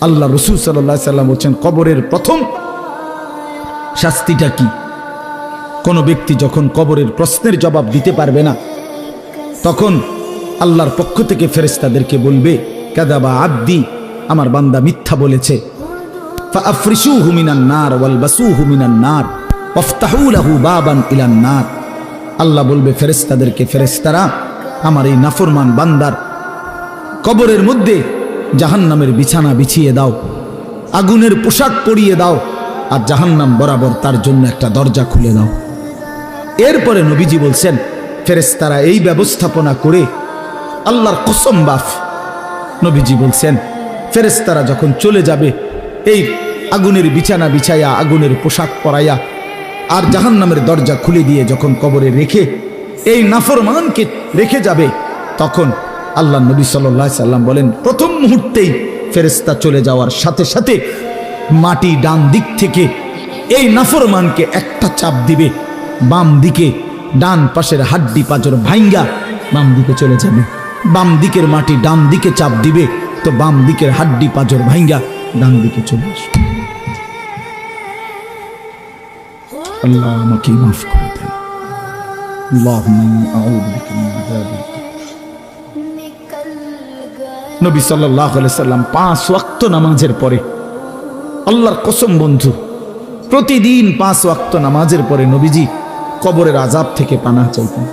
আল্লাহ রাসূল সাল্লাল্লাহু আলাইহি সাল্লাম বলছেন কবরের প্রথম শাস্তিটা কি? কোন ব্যক্তি যখন কবরের প্রশ্নের জবাব দিতে পারবে না, তখন আল্লাহর পক্ষ থেকে ফেরেশতাদেরকে বলবে, কাযাবা আব্দি, আমার বান্দা মিথ্যা বলেছে। ফাআফরিশুহু মিনান নার ওয়ালবাসুহু মিনান নার ওয়াফতাহু লাহু বাবান ইলান নার। আল্লাহ বলবে ফেরেশতাদেরকে, ফেরেশতারা আমার এই নাফরমান বান্দার কবরের মধ্যে জাহান্নামের বিছানা বিছিয়ে দাও, আগুনের পোশাক পরিয়ে দাও, আর জাহান্নাম বরাবর তার জন্য একটা দরজা খুলে দাও। এরপরে নবীজি বলছেন ফেরেশতারা এই ব্যবস্থাপনা করে, আল্লাহর কসম বাফ, নবীজি বলছেন ফেরেশতারা যখন চলে যাবে এই আগুনের বিছানা বিছাইয়া, আগুনের পোশাক পরাইয়া, আর জাহান্নামের দরজা খুলে দিয়ে যখন কবরে রেখে এই নাফরমানকে রেখে যাবে, তখন আল্লাহ নবী সাল্লাল্লাহু আলাইহি সাল্লাম বলেন প্রথম মুহূর্তেই ফেরেশতা চলে যাওয়ার সাথে সাথে মাটি ডান দিক থেকে এই নাফরমানকে একটা চাপ দিবে, বাম দিকে ডান পাশের হাড্ডি পাঁজর ভাঙ্গা বাম দিকে চলে যাবে। বাম দিকের মাটি ডান দিকে চাপ দিবে, তো বাম দিকের হাড্ডি পাঁজর ভাঙ্গা ডান দিকে চলে আসবে। আল্লাহ আমাকে মাফ করে দেন। নবী সাল্লাল্লাহু আলাইহি সাল্লাম 5 ওয়াক্ত নামাজের পরে, আল্লাহর কসম বন্ধু, প্রতিদিন 5 ওয়াক্ত নামাজের পরে নবীজি কবরের আযাব থেকে পানাহ চাইতেন।